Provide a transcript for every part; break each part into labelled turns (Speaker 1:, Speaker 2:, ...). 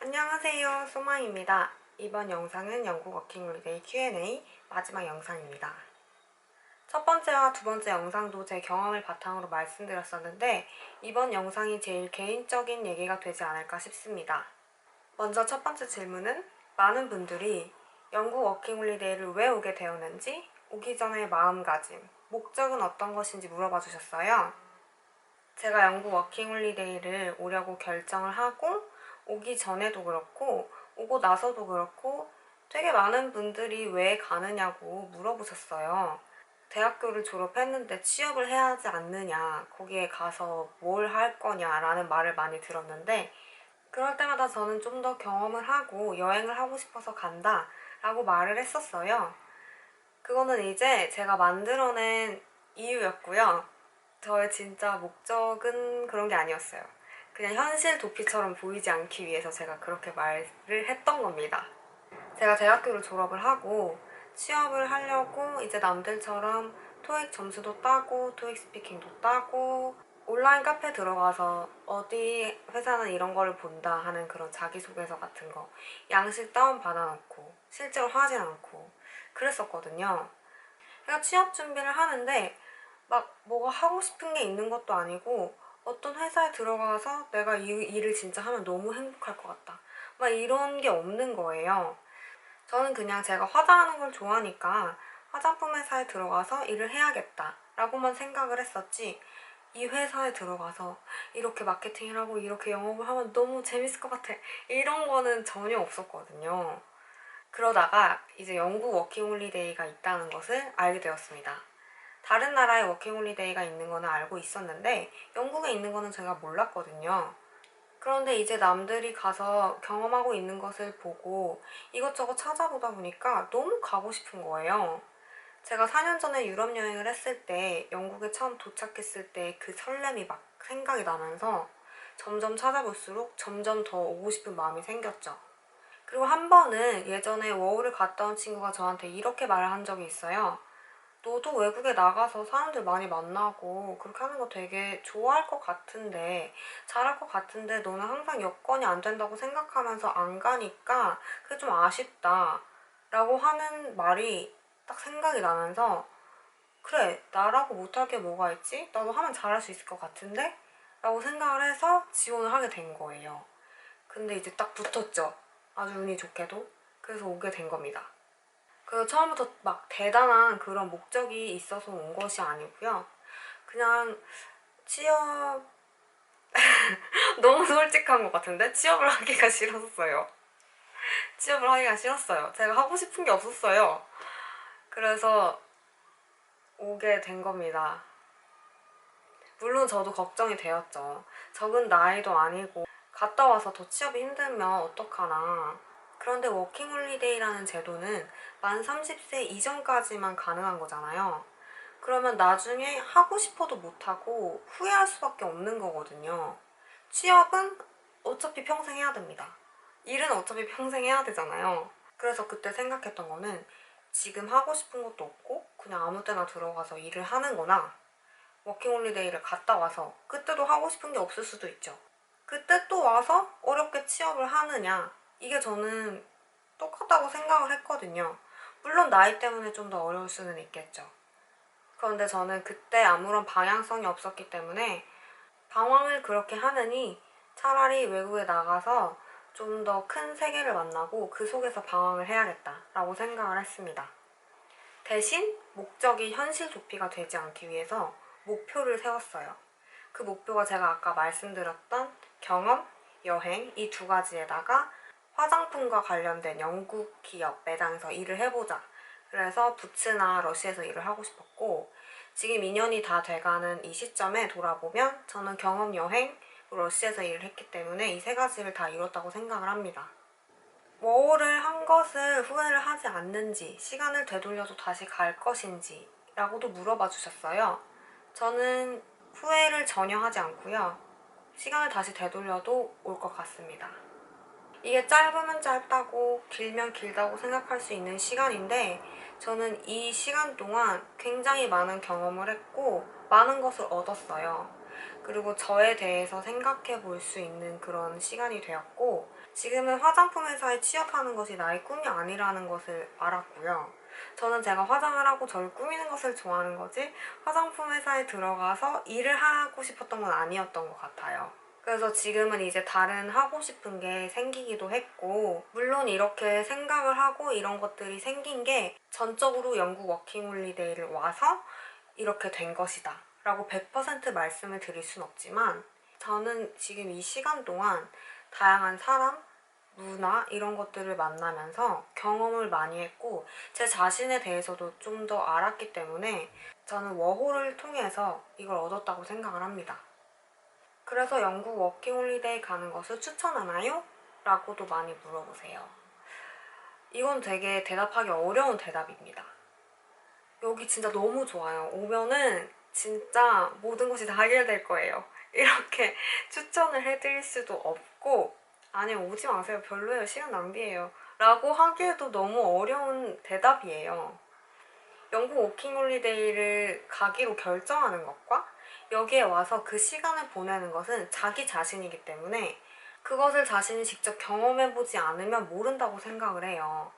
Speaker 1: 안녕하세요, 소마입니다. 이번 영상은 영국 워킹홀리데이 Q&A 마지막 영상입니다. 첫 번째와 두 번째 영상도 제 경험을 바탕으로 말씀드렸었는데 이번 영상이 제일 개인적인 얘기가 되지 않을까 싶습니다. 먼저 첫 번째 질문은 많은 분들이 영국 워킹홀리데이를 왜 오게 되었는지, 오기 전의 마음가짐, 목적은 어떤 것인지 물어봐 주셨어요. 제가 영국 워킹홀리데이를 오려고 결정을 하고 오기 전에도 그렇고 오고 나서도 그렇고 되게 많은 분들이 왜 가느냐고 물어보셨어요. 대학교를 졸업했는데 취업을 해야 하지 않느냐, 거기에 가서 뭘 할 거냐라는 말을 많이 들었는데 그럴 때마다 저는 좀 더 경험을 하고 여행을 하고 싶어서 간다 라고 말을 했었어요. 그거는 이제 제가 만들어낸 이유였고요. 저의 진짜 목적은 그런 게 아니었어요. 그냥 현실 도피처럼 보이지 않기 위해서 제가 그렇게 말을 했던 겁니다. 제가 대학교를 졸업을 하고 취업을 하려고 이제 남들처럼 토익 점수도 따고 토익 스피킹도 따고 온라인 카페 들어가서 어디 회사는 이런 거를 본다 하는 그런 자기소개서 같은 거 양식 다운 받아놓고 실제로 하진 않고 그랬었거든요. 제가 취업 준비를 하는데 막 뭐가 하고 싶은 게 있는 것도 아니고 어떤 회사에 들어가서 내가 이 일을 진짜 하면 너무 행복할 것 같다 막 이런 게 없는 거예요. 저는 그냥 제가 화장하는 걸 좋아하니까 화장품 회사에 들어가서 일을 해야겠다 라고만 생각을 했었지, 이 회사에 들어가서 이렇게 마케팅을 하고 이렇게 영업을 하면 너무 재밌을 것 같아 이런 거는 전혀 없었거든요. 그러다가 이제 영국 워킹홀리데이가 있다는 것을 알게 되었습니다. 다른 나라에 워킹홀리데이가 있는 거는 알고 있었는데 영국에 있는 거는 제가 몰랐거든요. 그런데 이제 남들이 가서 경험하고 있는 것을 보고 이것저것 찾아보다 보니까 너무 가고 싶은 거예요. 제가 4년 전에 유럽 여행을 했을 때 영국에 처음 도착했을 때 그 설렘이 막 생각이 나면서 점점 찾아볼수록 점점 더 오고 싶은 마음이 생겼죠. 그리고 한 번은 예전에 워홀을 갔다 온 친구가 저한테 이렇게 말을 한 적이 있어요. 너도 외국에 나가서 사람들 많이 만나고 그렇게 하는 거 되게 좋아할 것 같은데, 잘할 것 같은데 너는 항상 여건이 안 된다고 생각하면서 안 가니까 그게 좀 아쉽다 라고 하는 말이 딱 생각이 나면서, 그래, 나라고 못할 게 뭐가 있지? 나도 하면 잘할 수 있을 것 같은데? 라고 생각을 해서 지원을 하게 된 거예요. 근데 이제 딱 붙었죠. 아주 운이 좋게도. 그래서 오게 된 겁니다. 그 처음부터 막 대단한 그런 목적이 있어서 온 것이 아니고요. 그냥 취업 너무 솔직한 것 같은데 취업을 하기가 싫었어요. 취업을 하기가 싫었어요. 제가 하고 싶은 게 없었어요. 그래서 오게 된 겁니다. 물론 저도 걱정이 되었죠. 적은 나이도 아니고 갔다 와서 더 취업이 힘들면 어떡하나. 그런데 워킹홀리데이라는 제도는 만 30세 이전까지만 가능한 거잖아요. 그러면 나중에 하고 싶어도 못하고 후회할 수밖에 없는 거거든요. 취업은 어차피 평생 해야 됩니다. 일은 어차피 평생 해야 되잖아요. 그래서 그때 생각했던 거는 지금 하고 싶은 것도 없고 그냥 아무 때나 들어가서 일을 하는 거나 워킹홀리데이를 갔다 와서 그때도 하고 싶은 게 없을 수도 있죠. 그때 또 와서 어렵게 취업을 하느냐, 이게 저는 똑같다고 생각을 했거든요. 물론 나이 때문에 좀 더 어려울 수는 있겠죠. 그런데 저는 그때 아무런 방향성이 없었기 때문에 방황을 그렇게 하느니 차라리 외국에 나가서 좀 더 큰 세계를 만나고 그 속에서 방황을 해야겠다라고 생각을 했습니다. 대신 목적이 현실 도피가 되지 않기 위해서 목표를 세웠어요. 그 목표가 제가 아까 말씀드렸던 경험, 여행 이 두 가지에다가 화장품과 관련된 영국 기업 매장에서 일을 해보자. 그래서 부츠나 러쉬에서 일을 하고 싶었고, 지금 2년이 다 돼가는 이 시점에 돌아보면 저는 경험, 여행, 러쉬에서 일을 했기 때문에 이 세 가지를 다 이뤘다고 생각을 합니다. 워홀을 한 것을 후회를 하지 않는지, 시간을 되돌려도 다시 갈 것인지 라고도 물어봐 주셨어요. 저는 후회를 전혀 하지 않고요. 시간을 다시 되돌려도 올 것 같습니다. 이게 짧으면 짧다고 길면 길다고 생각할 수 있는 시간인데 저는 이 시간 동안 굉장히 많은 경험을 했고 많은 것을 얻었어요. 그리고 저에 대해서 생각해 볼 수 있는 그런 시간이 되었고, 지금은 화장품 회사에 취업하는 것이 나의 꿈이 아니라는 것을 알았고요. 저는 제가 화장을 하고 저를 꾸미는 것을 좋아하는 거지 화장품 회사에 들어가서 일을 하고 싶었던 건 아니었던 것 같아요. 그래서 지금은 이제 다른 하고 싶은 게 생기기도 했고, 물론 이렇게 생각을 하고 이런 것들이 생긴 게 전적으로 영국 워킹홀리데이를 와서 이렇게 된 것이다 라고 100% 말씀을 드릴 순 없지만, 저는 지금 이 시간 동안 다양한 사람, 문화 이런 것들을 만나면서 경험을 많이 했고 제 자신에 대해서도 좀 더 알았기 때문에 저는 워홀을 통해서 이걸 얻었다고 생각을 합니다. 그래서 영국 워킹홀리데이 가는 것을 추천하나요? 라고도 많이 물어보세요. 이건 되게 대답하기 어려운 대답입니다. 여기 진짜 너무 좋아요. 오면은 진짜 모든 것이 다 해결될 거예요. 이렇게 추천을 해드릴 수도 없고, 아니요 오지 마세요 별로예요 시간 낭비예요 라고 하기에도 너무 어려운 대답이에요. 영국 워킹홀리데이를 가기로 결정하는 것과 여기에 와서 그 시간을 보내는 것은 자기 자신이기 때문에 그것을 자신이 직접 경험해보지 않으면 모른다고 생각을 해요.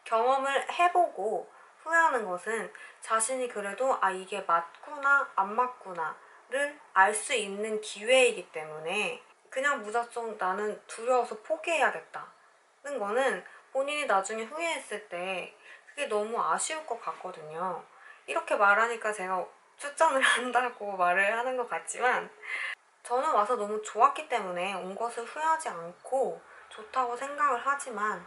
Speaker 1: 경험을 해보고 후회하는 것은 자신이 그래도 아 이게 맞구나 안 맞구나를 알 수 있는 기회이기 때문에 그냥 무작정 나는 두려워서 포기해야겠다는 거는 본인이 나중에 후회했을 때 그게 너무 아쉬울 것 같거든요. 이렇게 말하니까 제가 추천을 한다고 말을 하는 것 같지만 저는 와서 너무 좋았기 때문에 온 것을 후회하지 않고 좋다고 생각을 하지만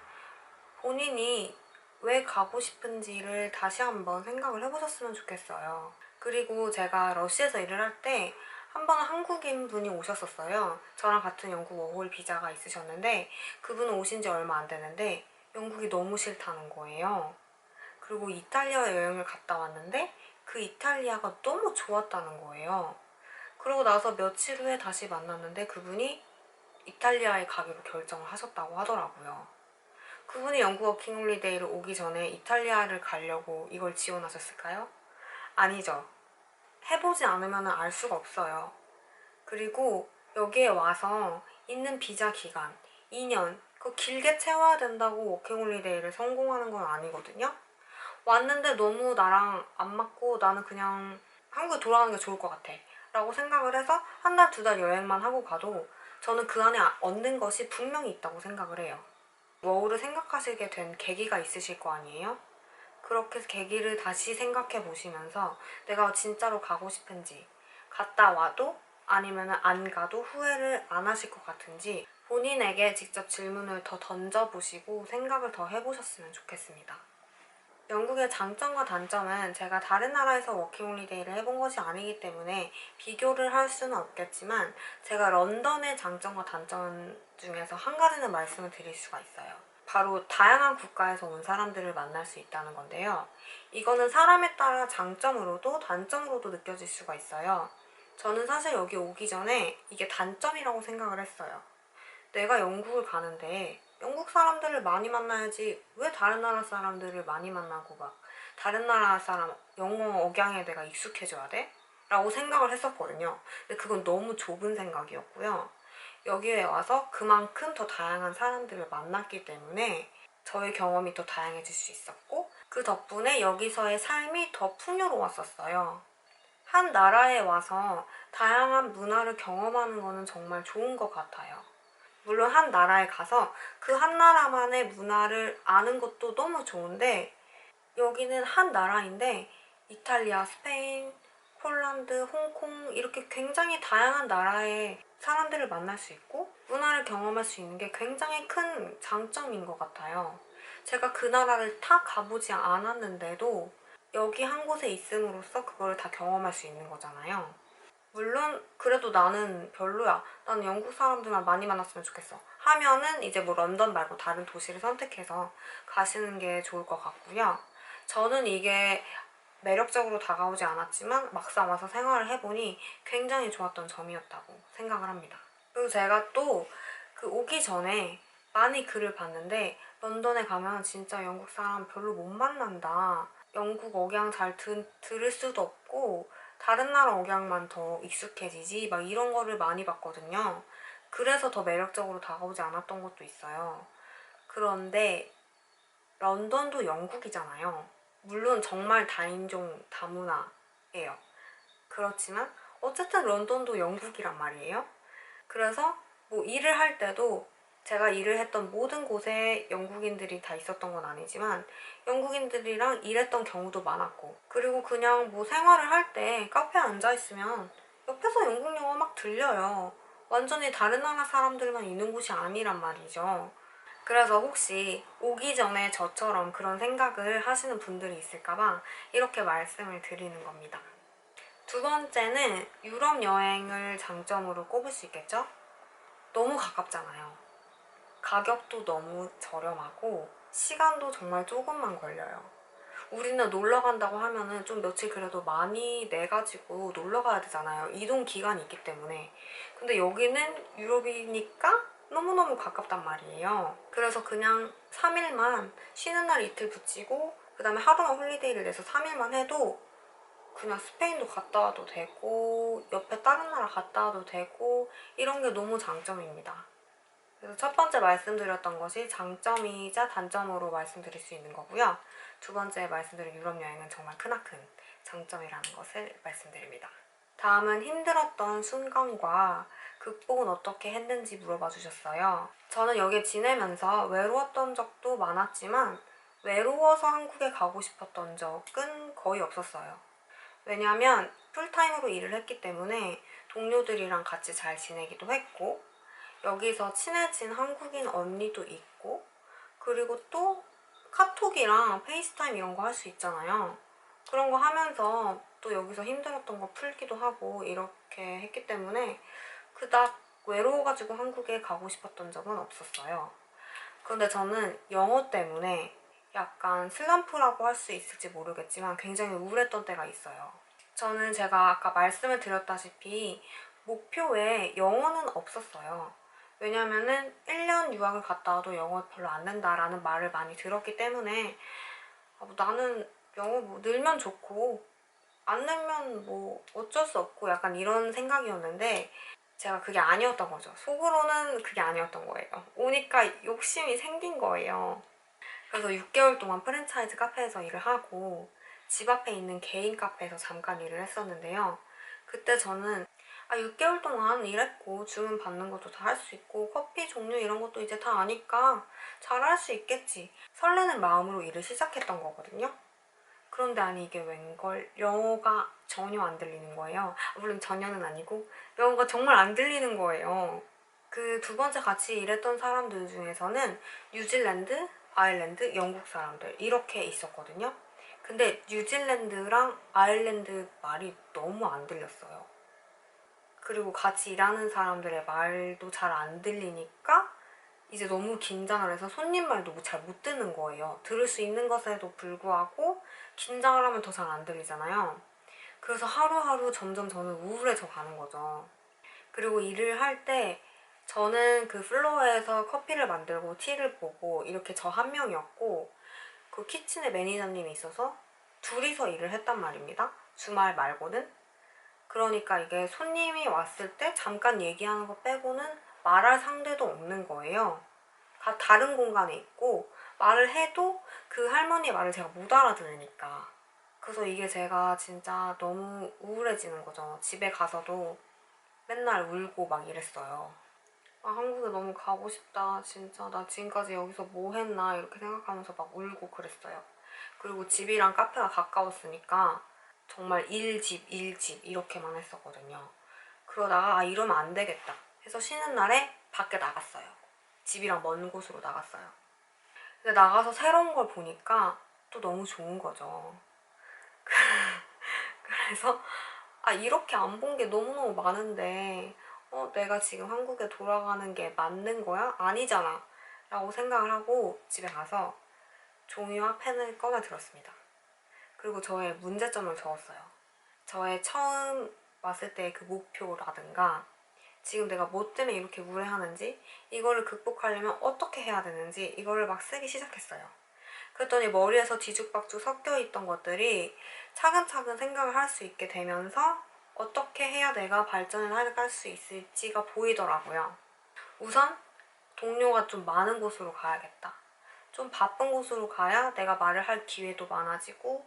Speaker 1: 본인이 왜 가고 싶은지를 다시 한번 생각을 해보셨으면 좋겠어요. 그리고 제가 러시에서 일을 할 때 한 번 한국인 분이 오셨었어요. 저랑 같은 영국 워홀 비자가 있으셨는데 그분은 오신 지 얼마 안 되는데 영국이 너무 싫다는 거예요. 그리고 이탈리아 여행을 갔다 왔는데 그 이탈리아가 너무 좋았다는 거예요. 그러고 나서 며칠 후에 다시 만났는데 그분이 이탈리아에 가기로 결정을 하셨다고 하더라고요. 그분이 영국 워킹홀리데이를 오기 전에 이탈리아를 가려고 이걸 지원하셨을까요? 아니죠. 해보지 않으면 알 수가 없어요. 그리고 여기에 와서 있는 비자 기간 2년 그거 길게 채워야 된다고 워킹홀리데이를 성공하는 건 아니거든요. 왔는데 너무 나랑 안 맞고 나는 그냥 한국에 돌아가는 게 좋을 것 같아 라고 생각을 해서 한 달, 두 달 여행만 하고 가도 저는 그 안에 얻는 것이 분명히 있다고 생각을 해요. 워홀을 생각하시게 된 계기가 있으실 거 아니에요? 그렇게 계기를 다시 생각해 보시면서 내가 진짜로 가고 싶은지, 갔다 와도 아니면 안 가도 후회를 안 하실 것 같은지 본인에게 직접 질문을 더 던져보시고 생각을 더 해보셨으면 좋겠습니다. 영국의 장점과 단점은 제가 다른 나라에서 워킹홀리데이를 해본 것이 아니기 때문에 비교를 할 수는 없겠지만 제가 런던의 장점과 단점 중에서 한 가지는 말씀을 드릴 수가 있어요. 바로 다양한 국가에서 온 사람들을 만날 수 있다는 건데요. 이거는 사람에 따라 장점으로도 단점으로도 느껴질 수가 있어요. 저는 사실 여기 오기 전에 이게 단점이라고 생각을 했어요. 내가 영국을 가는데 영국 사람들을 많이 만나야지 왜 다른 나라 사람들을 많이 만나고 막 다른 나라 사람 영어 억양에 내가 익숙해져야 돼? 라고 생각을 했었거든요. 근데 그건 너무 좁은 생각이었고요. 여기에 와서 그만큼 더 다양한 사람들을 만났기 때문에 저의 경험이 더 다양해질 수 있었고 그 덕분에 여기서의 삶이 더 풍요로웠었어요. 한 나라에 와서 다양한 문화를 경험하는 거는 정말 좋은 것 같아요. 물론 한 나라에 가서 그 한 나라만의 문화를 아는 것도 너무 좋은데 여기는 한 나라인데 이탈리아, 스페인, 폴란드, 홍콩 이렇게 굉장히 다양한 나라의 사람들을 만날 수 있고 문화를 경험할 수 있는 게 굉장히 큰 장점인 것 같아요. 제가 그 나라를 다 가보지 않았는데도 여기 한 곳에 있음으로써 그걸 다 경험할 수 있는 거잖아요. 물론 그래도 나는 별로야. 나는 영국 사람들만 많이 만났으면 좋겠어. 하면은 이제 뭐 런던 말고 다른 도시를 선택해서 가시는 게 좋을 것 같고요. 저는 이게 매력적으로 다가오지 않았지만 막상 와서 생활을 해보니 굉장히 좋았던 점이었다고 생각을 합니다. 그리고 제가 또 그 오기 전에 많이 글을 봤는데 런던에 가면 진짜 영국 사람 별로 못 만난다. 영국 억양 잘 들을 수도 없고 다른 나라 억양만 더 익숙해지지 막 이런 거를 많이 봤거든요. 그래서 더 매력적으로 다가오지 않았던 것도 있어요. 그런데 런던도 영국이잖아요. 물론 정말 다인종 다문화예요. 그렇지만 어쨌든 런던도 영국이란 말이에요. 그래서 뭐 일을 할 때도 제가 일을 했던 모든 곳에 영국인들이 다 있었던 건 아니지만 영국인들이랑 일했던 경우도 많았고, 그리고 그냥 뭐 생활을 할 때 카페에 앉아있으면 옆에서 영국 영어 막 들려요. 완전히 다른 나라 사람들만 있는 곳이 아니란 말이죠. 그래서 혹시 오기 전에 저처럼 그런 생각을 하시는 분들이 있을까봐 이렇게 말씀을 드리는 겁니다. 두 번째는 유럽 여행을 장점으로 꼽을 수 있겠죠? 너무 가깝잖아요. 가격도 너무 저렴하고 시간도 정말 조금만 걸려요. 우리는 놀러 간다고 하면은 좀 며칠 그래도 많이 내가지고 놀러 가야 되잖아요. 이동 기간이 있기 때문에. 근데 여기는 유럽이니까 너무너무 가깝단 말이에요. 그래서 그냥 3일만 쉬는 날 이틀 붙이고 그 다음에 하루만 홀리데이를 내서 3일만 해도 그냥 스페인도 갔다 와도 되고 옆에 다른 나라 갔다 와도 되고 이런 게 너무 장점입니다. 그래서 첫 번째 말씀드렸던 것이 장점이자 단점으로 말씀드릴 수 있는 거고요. 두 번째 말씀드린 유럽 여행은 정말 크나큰 장점이라는 것을 말씀드립니다. 다음은 힘들었던 순간과 극복은 어떻게 했는지 물어봐 주셨어요. 저는 여기 지내면서 외로웠던 적도 많았지만 외로워서 한국에 가고 싶었던 적은 거의 없었어요. 왜냐면 풀타임으로 일을 했기 때문에 동료들이랑 같이 잘 지내기도 했고 여기서 친해진 한국인 언니도 있고 그리고 또 카톡이랑 페이스타임 이런 거 할 수 있잖아요. 그런 거 하면서 또 여기서 힘들었던 거 풀기도 하고 이렇게 했기 때문에 그닥 외로워가지고 한국에 가고 싶었던 적은 없었어요. 그런데 저는 영어 때문에 약간 슬럼프라고 할 수 있을지 모르겠지만 굉장히 우울했던 때가 있어요. 저는 제가 아까 말씀을 드렸다시피 목표에 영어는 없었어요. 왜냐면은 1년 유학을 갔다 와도 영어 별로 안 된다라는 말을 많이 들었기 때문에 뭐 나는 영어 뭐 늘면 좋고 안 늘면 뭐 어쩔 수 없고 약간 이런 생각이었는데 제가 그게 아니었던 거죠. 속으로는 그게 아니었던 거예요. 오니까 욕심이 생긴 거예요. 그래서 6개월 동안 프랜차이즈 카페에서 일을 하고 집 앞에 있는 개인 카페에서 잠깐 일을 했었는데요. 그때 저는 6개월 동안 일했고 주문 받는 것도 다 할 수 있고 커피 종류 이런 것도 이제 다 아니까 잘할 수 있겠지 설레는 마음으로 일을 시작했던 거거든요. 그런데 아니 이게 웬걸 영어가 전혀 안 들리는 거예요. 물론 전혀는 아니고 영어가 정말 안 들리는 거예요. 그 두 번째 같이 일했던 사람들 중에서는 뉴질랜드, 아일랜드, 영국 사람들 이렇게 있었거든요. 근데 뉴질랜드랑 아일랜드 말이 너무 안 들렸어요. 그리고 같이 일하는 사람들의 말도 잘 안 들리니까 이제 너무 긴장을 해서 손님 말도 잘 못 듣는 거예요. 들을 수 있는 것에도 불구하고 긴장을 하면 더 잘 안 들리잖아요. 그래서 하루하루 점점 저는 우울해져 가는 거죠. 그리고 일을 할 때 저는 그 플로어에서 커피를 만들고 티를 보고 이렇게 저 한 명이었고 그 키친에 매니저님이 있어서 둘이서 일을 했단 말입니다. 주말 말고는. 그러니까 이게 손님이 왔을 때 잠깐 얘기하는 거 빼고는 말할 상대도 없는 거예요. 다 다른 공간에 있고 말을 해도 그 할머니의 말을 제가 못 알아들으니까. 그래서 이게 제가 진짜 너무 우울해지는 거죠. 집에 가서도 맨날 울고 막 이랬어요. 한국에 너무 가고 싶다. 진짜 나 지금까지 여기서 뭐 했나 이렇게 생각하면서 막 울고 그랬어요. 그리고 집이랑 카페가 가까웠으니까 정말 일집 일집 이렇게만 했었거든요. 그러다가 이러면 안 되겠다 해서 쉬는 날에 밖에 나갔어요. 집이랑 먼 곳으로 나갔어요. 근데 나가서 새로운 걸 보니까 또 너무 좋은 거죠. 그래서 이렇게 안 본 게 너무너무 많은데 내가 지금 한국에 돌아가는 게 맞는 거야? 아니잖아 라고 생각을 하고 집에 가서 종이와 펜을 꺼내 들었습니다. 그리고 저의 문제점을 적었어요. 저의 처음 왔을 때의 그 목표라든가 지금 내가 뭐 때문에 이렇게 우울해하는지 이거를 극복하려면 어떻게 해야 되는지 이거를 막 쓰기 시작했어요. 그랬더니 머리에서 뒤죽박죽 섞여 있던 것들이 차근차근 생각을 할 수 있게 되면서 어떻게 해야 내가 발전을 할 수 있을지가 보이더라고요. 우선 동료가 좀 많은 곳으로 가야겠다. 좀 바쁜 곳으로 가야 내가 말을 할 기회도 많아지고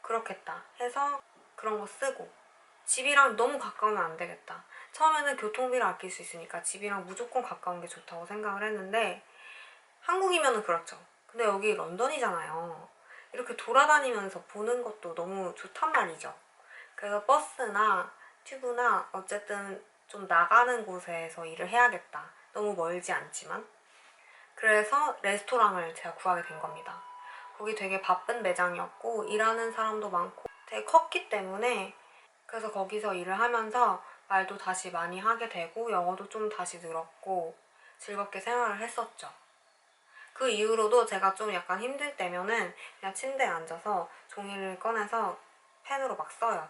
Speaker 1: 그렇겠다 해서 그런 거 쓰고, 집이랑 너무 가까우면 안 되겠다. 처음에는 교통비를 아낄 수 있으니까 집이랑 무조건 가까운 게 좋다고 생각을 했는데, 한국이면은 그렇죠. 근데 여기 런던이잖아요. 이렇게 돌아다니면서 보는 것도 너무 좋단 말이죠. 그래서 버스나 튜브나 어쨌든 좀 나가는 곳에서 일을 해야겠다. 너무 멀지 않지만. 그래서 레스토랑을 제가 구하게 된 겁니다. 거기 되게 바쁜 매장이었고 일하는 사람도 많고 되게 컸기 때문에, 그래서 거기서 일을 하면서 말도 다시 많이 하게 되고 영어도 좀 다시 늘었고 즐겁게 생활을 했었죠. 그 이후로도 제가 좀 약간 힘들 때면은 그냥 침대에 앉아서 종이를 꺼내서 펜으로 막 써요.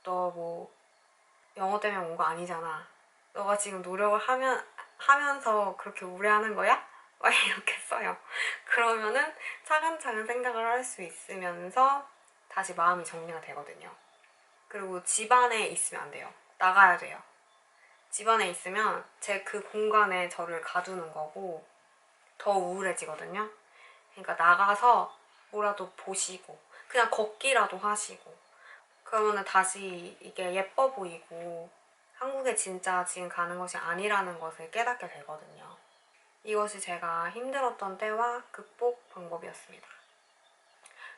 Speaker 1: 너 뭐 영어 때문에 온 거 아니잖아. 너가 지금 노력을 하면서 그렇게 우려하는 거야? 막 이렇게 써요. 그러면은 차근차근 생각을 할 수 있으면서 다시 마음이 정리가 되거든요. 그리고 집안에 있으면 안 돼요. 나가야 돼요. 집안에 있으면 제 그 공간에 저를 가두는 거고 더 우울해지거든요. 그러니까 나가서 뭐라도 보시고 그냥 걷기라도 하시고 그러면은 다시 이게 예뻐 보이고 한국에 진짜 지금 가는 것이 아니라는 것을 깨닫게 되거든요. 이것이 제가 힘들었던 때와 극복 방법이었습니다.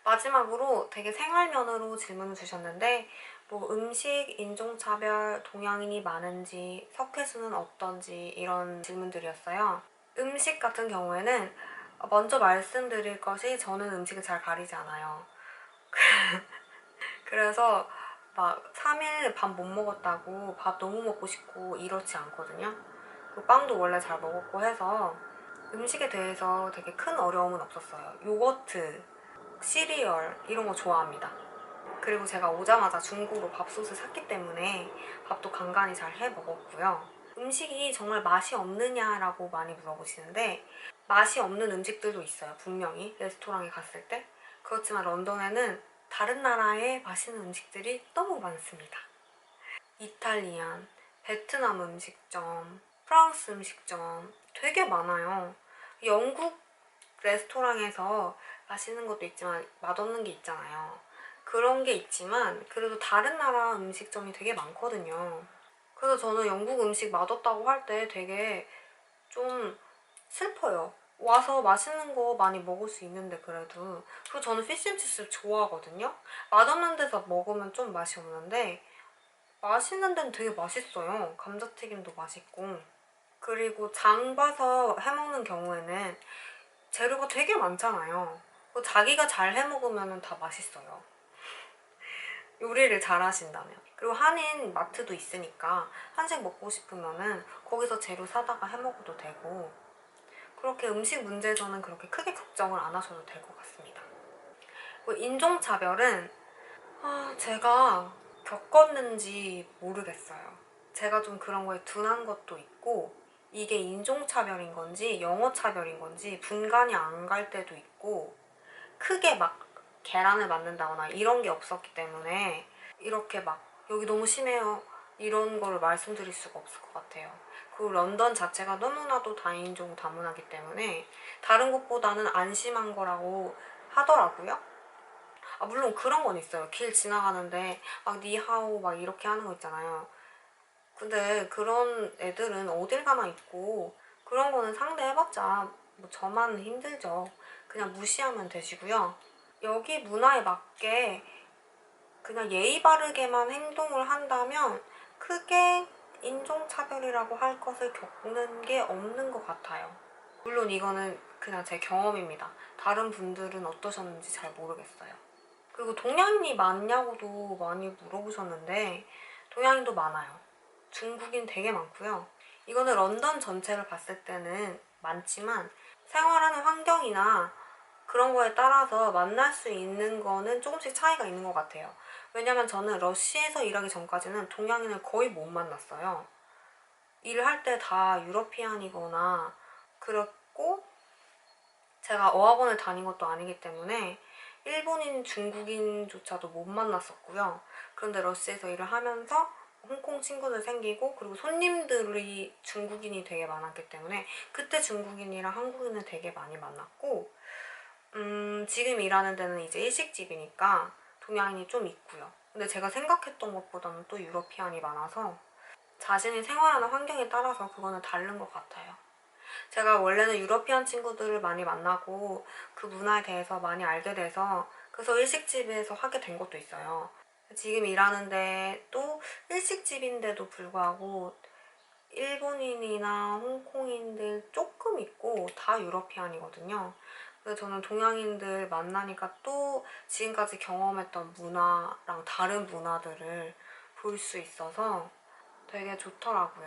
Speaker 1: 마지막으로 되게 생활면으로 질문을 주셨는데 뭐 음식, 인종차별, 동양인이 많은지, 석회수는 어떤지 이런 질문들이었어요. 음식 같은 경우에는 먼저 말씀드릴 것이 저는 음식을 잘 가리지 않아요. 그래서 막 3일 밥 못 먹었다고 밥 너무 먹고 싶고 이렇지 않거든요. 그 빵도 원래 잘 먹었고 해서 음식에 대해서 되게 큰 어려움은 없었어요. 요거트, 시리얼 이런 거 좋아합니다. 그리고 제가 오자마자 중고로 밥솥을 샀기 때문에 밥도 간간히 잘 해 먹었고요. 음식이 정말 맛이 없느냐라고 많이 물어보시는데 맛이 없는 음식들도 있어요. 분명히 레스토랑에 갔을 때. 그렇지만 런던에는 다른 나라의 맛있는 음식들이 너무 많습니다. 이탈리안, 베트남 음식점, 프랑스 음식점 되게 많아요. 영국 레스토랑에서 맛있는 것도 있지만 맛없는 게 있잖아요. 그런 게 있지만 그래도 다른 나라 음식점이 되게 많거든요. 그래서 저는 영국 음식 맛없다고 할 때 되게 좀 슬퍼요. 와서 맛있는 거 많이 먹을 수 있는데 그래도. 그리고 저는 피쉬앤칩스 좋아하거든요. 맛없는 데서 먹으면 좀 맛이 없는데 맛있는 데는 되게 맛있어요. 감자튀김도 맛있고. 그리고 장 봐서 해먹는 경우에는 재료가 되게 많잖아요. 자기가 잘 해먹으면 다 맛있어요. 요리를 잘 하신다면. 그리고 한인 마트도 있으니까 한식 먹고 싶으면은 거기서 재료 사다가 해먹어도 되고, 그렇게 음식 문제에서는 그렇게 크게 걱정을 안 하셔도 될 것 같습니다. 인종차별은 제가 겪었는지 모르겠어요. 제가 좀 그런 거에 둔한 것도 있고 이게 인종차별인 건지 영어차별인 건지 분간이 안 갈 때도 있고, 크게 막 계란을 만든다거나 이런 게 없었기 때문에 이렇게 막 여기 너무 심해요 이런 거를 말씀드릴 수가 없을 것 같아요. 그리고 런던 자체가 너무나도 다인종 다문화기 때문에 다른 곳보다는 안 심한 거라고 하더라고요. 물론 그런 건 있어요. 길 지나가는데 막 니하오 막 이렇게 하는 거 있잖아요. 근데 그런 애들은 어딜 가나 있고 그런 거는 상대해봤자 뭐 저만 힘들죠. 그냥 무시하면 되시고요. 여기 문화에 맞게 그냥 예의 바르게만 행동을 한다면 크게 인종차별이라고 할 것을 겪는 게 없는 것 같아요. 물론 이거는 그냥 제 경험입니다. 다른 분들은 어떠셨는지 잘 모르겠어요. 그리고 동양인이 많냐고도 많이 물어보셨는데 동양인도 많아요. 중국인 되게 많고요. 이거는 런던 전체를 봤을 때는 많지만 생활하는 환경이나 그런 거에 따라서 만날 수 있는 거는 조금씩 차이가 있는 것 같아요. 왜냐면 저는 러시에서 일하기 전까지는 동양인을 거의 못 만났어요. 일을 할 때 다 유러피안이거나 그랬고, 제가 어학원을 다닌 것도 아니기 때문에 일본인, 중국인조차도 못 만났었고요. 그런데 러시에서 일을 하면서 홍콩 친구들 생기고 그리고 손님들이 중국인이 되게 많았기 때문에 그때 중국인이랑 한국인을 되게 많이 만났고 지금 일하는 데는 이제 일식집이니까 동양인이 좀 있고요. 근데 제가 생각했던 것보다는 또 유러피안이 많아서 자신이 생활하는 환경에 따라서 그거는 다른 것 같아요. 제가 원래는 유러피안 친구들을 많이 만나고 그 문화에 대해서 많이 알게 돼서 그래서 일식집에서 하게 된 것도 있어요. 지금 일하는데 또 일식집인데도 불구하고 일본인이나 홍콩인들 조금 있고 다 유러피안이거든요. 그래서 저는 동양인들 만나니까 또 지금까지 경험했던 문화랑 다른 문화들을 볼 수 있어서 되게 좋더라고요.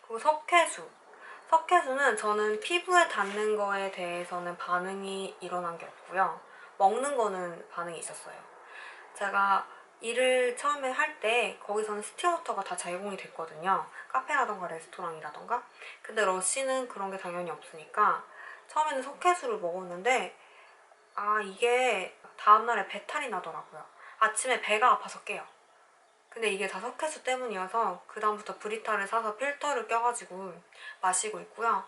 Speaker 1: 그리고 석회수. 석회수는 저는 피부에 닿는 거에 대해서는 반응이 일어난 게 없고요. 먹는 거는 반응이 있었어요. 제가 일을 처음에 할 때 거기서는 스팀워터가 다 제공이 됐거든요. 카페라던가 레스토랑이라던가. 근데 러쉬는 그런 게 당연히 없으니까 처음에는 석회수를 먹었는데 이게 다음날에 배탈이 나더라고요. 아침에 배가 아파서 깨요. 근데 이게 다 석회수 때문이어서 그 다음부터 브리타를 사서 필터를 껴가지고 마시고 있고요.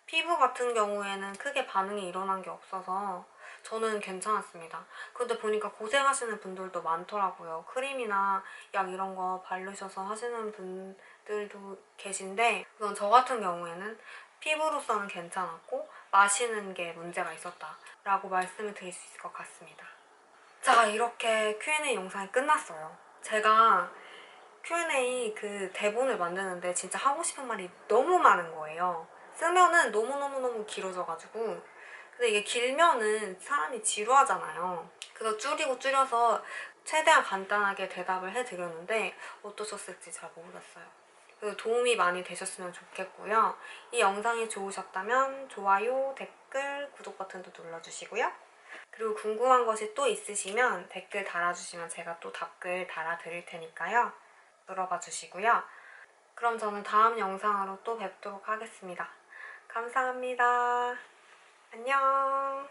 Speaker 1: 피부 같은 경우에는 크게 반응이 일어난 게 없어서 저는 괜찮았습니다. 그런데 보니까 고생하시는 분들도 많더라고요. 크림이나 약 이런 거 바르셔서 하시는 분들도 계신데 우선 저 같은 경우에는 피부로서는 괜찮았고 마시는 게 문제가 있었다라고 말씀을 드릴 수 있을 것 같습니다. 자, 이렇게 Q&A 영상이 끝났어요. 제가 Q&A 그 대본을 만드는데 진짜 하고 싶은 말이 너무 많은 거예요. 쓰면은 너무너무너무 길어져가지고 근데 이게 길면은 사람이 지루하잖아요. 그래서 줄이고 줄여서 최대한 간단하게 대답을 해드렸는데 어떠셨을지 잘 모르겠어요. 그래서 도움이 많이 되셨으면 좋겠고요. 이 영상이 좋으셨다면 좋아요, 댓글, 구독 버튼도 눌러주시고요. 그리고 궁금한 것이 또 있으시면 댓글 달아주시면 제가 또 답글 달아드릴 테니까요. 물어봐 주시고요. 그럼 저는 다음 영상으로 또 뵙도록 하겠습니다. 감사합니다. 안녕.